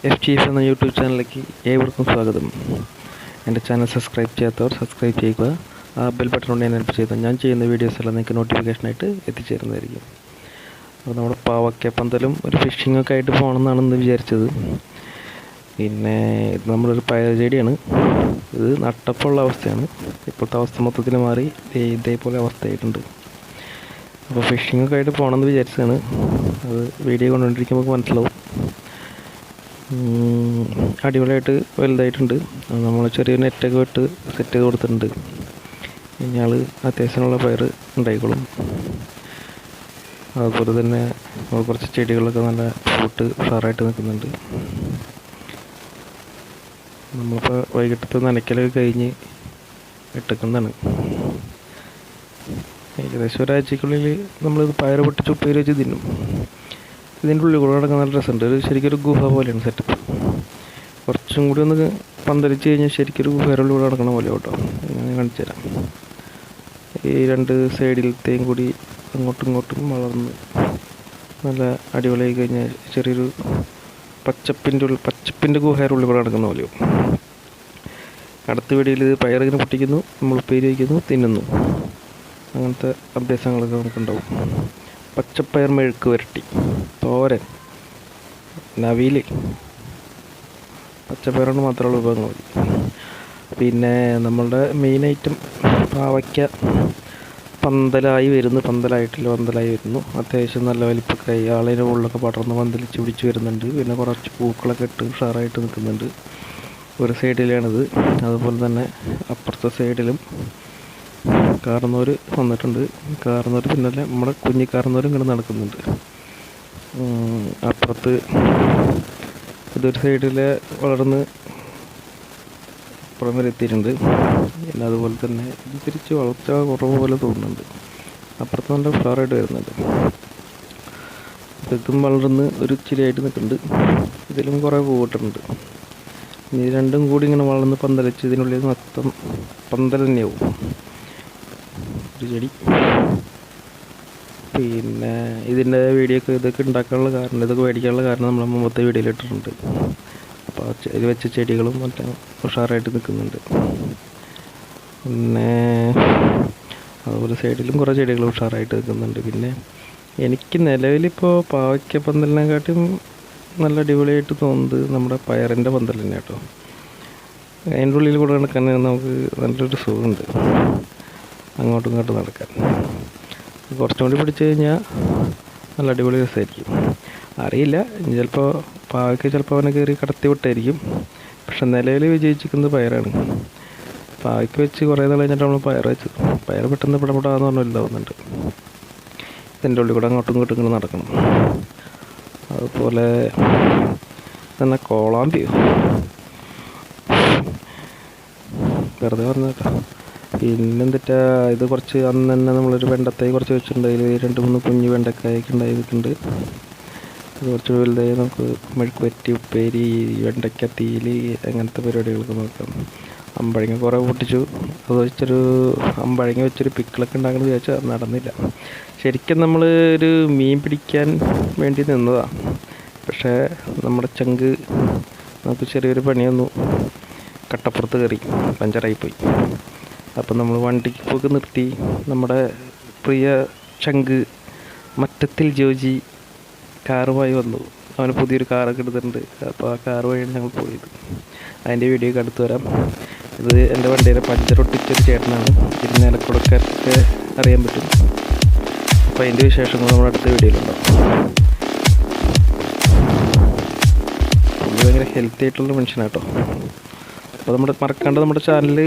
F chief എന്ന YouTube ചാനലിലേക്ക് ഏവർക്കും സ്വാഗതം. എൻ്റെ ചാനൽ സബ്സ്ക്രൈബ് ചെയ്യാത്തവർ സബ്സ്ക്രൈബ് ചെയ്യുക. ആ ബെൽ ബട്ടൺ കൊണ്ട് എനേബിൾ ചെയ്താൽ ഞാൻ ചെയ്യുന്ന വീഡിയോസ് എല്ലാം നിങ്ങൾക്ക് നോട്ടിഫിക്കേഷനായിട്ട് എത്തിച്ചേരുന്നതായിരിക്കും. അപ്പോൾ നമ്മുടെ പാവയ്ക്കപ്പന്തലും ഒരു ഫിഷിങ്ങൊക്കെ ആയിട്ട് പോകണമെന്നാണ് ഇന്ന് വിചാരിച്ചത്. പിന്നെ ഇത് നമ്മളൊരു പയർ ചെടിയാണ്. ഇത് നട്ടപ്പുള്ള അവസ്ഥയാണ്. ഇപ്പോഴത്തെ അവസ്ഥ മൊത്തത്തിൽ മാറി ഇതേപോലെ അവസ്ഥയായിട്ടുണ്ട്. അപ്പോൾ ഫിഷിങ്ങൊക്കെ ആയിട്ട് പോകണമെന്ന് വിചാരിച്ചതാണ്. അത് വീഡിയോ കൊണ്ടുകൊണ്ടിരിക്കുമ്പോൾ മനസ്സിലാവും. അടിപൊളിയായിട്ട് വലുതായിട്ടുണ്ട്. നമ്മൾ ചെറിയ നെറ്റൊക്കെ ഇട്ട് സെറ്റ് ചെയ്ത് കൊടുത്തിട്ടുണ്ട്. ഇനി ആൾ അത്യാവശ്യമുള്ള പയർ ഉണ്ടായിക്കോളും. അതുപോലെ തന്നെ കുറച്ച് ചെടികളൊക്കെ നല്ല ഫ്രൂട്ട് ഉഷാറായിട്ട് നിൽക്കുന്നുണ്ട്. നമ്മളിപ്പോൾ വൈകിട്ടത്തെ നനയ്ക്കലൊക്കെ കഴിഞ്ഞ് ഇട്ടേക്കുന്നതാണ്. ഏകദേശം ഒരാഴ്ചക്കുള്ളിൽ നമ്മളിത് പയർ പൊട്ടിച്ച് ഉപ്പേരി വെച്ച് തിന്നും. ഇതിൻ്റെ ഉള്ളിൽ കൂടെ നടക്കുന്ന നല്ല രസമുണ്ട്. ശരിക്കൊരു ഗുഹ പോലെയാണ് സെറ്റപ്പ്. കുറച്ചും കൂടി ഒന്ന് പന്തലിച്ച് കഴിഞ്ഞാൽ ശരിക്കൊരു ഗുഹയുടെ ഉള്ളിൽ കൂടെ നടക്കണ പോലെ കേട്ടോ. ഞാൻ കാണിച്ചു തരാം. ഈ രണ്ട് സൈഡിലത്തെയും കൂടി അങ്ങോട്ടും ഇങ്ങോട്ടും വളർന്ന് നല്ല അടിപൊളിയായി കഴിഞ്ഞാൽ ചെറിയൊരു പച്ചപ്പിൻ്റെ ഗുഹയുടെ ഉള്ളിൽ കൂടെ നടക്കുന്ന പോലെയോ. അടുത്ത വീഡിയോയിൽ ഇത് പയറിങ്ങനെ പൊട്ടിക്കുന്നു, നമ്മൾ ഉപ്പേരി വയ്ക്കുന്നു, തിന്നുന്നു. അങ്ങനത്തെ അഭ്യാസങ്ങളൊക്കെ നമുക്കുണ്ടാവും. പച്ചപ്പയർ മെഴുക്ക് വരട്ടി, തോരൻ, നവിൽ, പച്ചപ്പയറുകൊണ്ട് മാത്രമുള്ള വിഭവങ്ങൾ മതി. പിന്നെ നമ്മളുടെ മെയിൻ ഐറ്റം പാവയ്ക്ക പന്തലായി വരുന്നു. അത്യാവശ്യം നല്ല വലിപ്പക്കായി ആളിൻ്റെ ഉള്ളിലൊക്കെ പടർന്ന് പന്തലിച്ച് പിടിച്ച് വരുന്നുണ്ട്. പിന്നെ കുറച്ച് പൂക്കളൊക്കെ ഇട്ട് ഉഷാറായിട്ട് നിൽക്കുന്നുണ്ട്. ഒരു സൈഡിലാണിത്. അതുപോലെ തന്നെ അപ്പുറത്തെ സൈഡിലും കാർന്നോർ വന്നിട്ടുണ്ട്. കാർന്നോർ പിന്നല്ല നമ്മുടെ കുഞ്ഞി കാർന്നോരും ഇങ്ങനെ നടക്കുന്നുണ്ട്. അപ്പുറത്ത് ഇതൊരു സൈഡിൽ വളർന്ന് അപ്പുറം വരെ എത്തിയിട്ടുണ്ട്. പിന്നെ അതുപോലെ തന്നെ ഇത് തിരിച്ച് വളർച്ച കുറവ് പോലെ തോന്നുന്നുണ്ട്. അപ്പുറത്ത് നല്ല ഫ്ലവറായിട്ട് വരുന്നുണ്ട്. ഇതും വളർന്ന് ഒരു ഇച്ചിരിയായിട്ട് നിൽക്കുന്നുണ്ട്. ഇതിലും കുറേ പൂവിട്ടുണ്ട്. ഇനി രണ്ടും കൂടി ഇങ്ങനെ വളർന്ന് പന്തലിച്ച് ഇതിനുള്ളിൽ മൊത്തം പന്തൽ തന്നെയാവും ഒരു ചെടി. പിന്നെ ഇതിൻ്റെ ഇതൊക്കെ ഉണ്ടാക്കാനുള്ള കാരണം, ഇതൊക്കെ മേടിക്കാനുള്ള കാരണം നമ്മൾ മുമ്പത്തെ വീഡിയോയിൽ ഇട്ടിട്ടുണ്ട്. അപ്പോൾ ഇത് വെച്ച ചെടികളും മറ്റേ ഉഷാറായിട്ട് നിൽക്കുന്നുണ്ട്. പിന്നെ അതുപോലെ സൈഡിലും കുറേ ചെടികൾ ഉഷാറായിട്ട് നിൽക്കുന്നുണ്ട്. പിന്നെ എനിക്ക് നിലവിലിപ്പോൾ പാവയ്ക്ക പന്തലിനെക്കാട്ടും നല്ല അടിപൊളിയായിട്ട് തോന്നുന്നത് നമ്മുടെ പയറിൻ്റെ പന്തൽ തന്നെ കേട്ടോ. അതിൻ്റെ ഉള്ളിൽ കൂടെ നടക്കാൻ നമുക്ക് നല്ലൊരു സുഖമുണ്ട്, അങ്ങോട്ടും ഇങ്ങോട്ടും നടക്കാൻ. കുറച്ചും കൂടി പിടിച്ചു കഴിഞ്ഞാൽ നല്ല അടിപൊളി രസമായിരിക്കും. അറിയില്ല, ചിലപ്പോൾ പാവയ്ക്ക് ചിലപ്പോൾ അവനെ കയറി കടത്തി വിട്ടായിരിക്കും. പക്ഷെ നിലവിൽ വിജയിച്ചിരിക്കുന്നത് പയറാണ്. പാവയ്ക്ക് വെച്ച് കുറേ നാൾ കഴിഞ്ഞിട്ട് നമ്മൾ പയർ വെച്ചത്. പയർ പെട്ടെന്ന് പിടപെടാന്ന് പറഞ്ഞാൽ ഇതാവുന്നുണ്ട്. ഇതിൻ്റെ ഉള്ളിൽ കൂടെ അങ്ങോട്ടും ഇങ്ങോട്ടും ഇങ്ങനെ നടക്കണം. അതുപോലെ തന്നെ കോളാമ്പിയോ വെറുതെ പറഞ്ഞേട്ടോ. പിന്നെന്തിട്ടാ, ഇത് കുറച്ച് അന്ന് തന്നെ നമ്മളൊരു വെണ്ടത്തായി കുറച്ച് വെച്ചിട്ടുണ്ട്. അതിൽ 2-3 കുഞ്ഞ് വെണ്ടക്കായൊക്കെ ഉണ്ടായി നിൽക്കുന്നുണ്ട്. അത് കുറച്ച് വലുതായി നമുക്ക് മെഴുക്ക് വരട്ടി, ഉപ്പേരി, വെണ്ടയ്ക്ക തീയല്, അങ്ങനത്തെ പരിപാടികളൊക്കെ നോക്കാം. അമ്പഴങ്ങ കുറേ പൊട്ടിച്ചു. അത് വെച്ചൊരു അമ്പഴങ്ങ വെച്ചൊരു പിക്കിളൊക്കെ ഉണ്ടാക്കണമെന്ന് വിചാരിച്ചാൽ അത് നടന്നില്ല. ശരിക്കും നമ്മൾ ഒരു മീൻ പിടിക്കാൻ വേണ്ടി നിന്നതാണ്. പക്ഷേ നമ്മുടെ ചങ്ക് നമുക്ക് ചെറിയൊരു പണി വന്നു. കട്ടപ്പുറത്ത് കയറി പഞ്ചറായിപ്പോയി. അപ്പം നമ്മൾ വണ്ടിക്ക് പോക്ക് നിർത്തി. നമ്മുടെ പ്രിയ ചങ്ക് മറ്റത്തിൽ ജോജി കാറുമായി വന്നു. അവന് പുതിയൊരു കാറൊക്കെ എടുത്തിട്ടുണ്ട്. അപ്പോൾ ആ കാറ് വഴിയാണ് ഞങ്ങൾ പോയത്. അതിൻ്റെ വീഡിയോ ഒക്കെ അടുത്ത് വരാം. ഇത് എൻ്റെ വണ്ടിയുടെ പഞ്ചറൊട്ടിച്ചൊരു ചേട്ടനാണ്. തിരുനേലക്കുടക്കാർക്ക് അറിയാൻ പറ്റും. അപ്പോൾ അതിൻ്റെ വിശേഷങ്ങൾ നമ്മുടെ അടുത്ത വീഡിയോയിലുണ്ടാവും. ഭയങ്കര ഹെൽത്തി ആയിട്ടുള്ള മനുഷ്യനാട്ടോ. അപ്പോൾ മറക്കാണ്ട് നമ്മുടെ ചാനൽ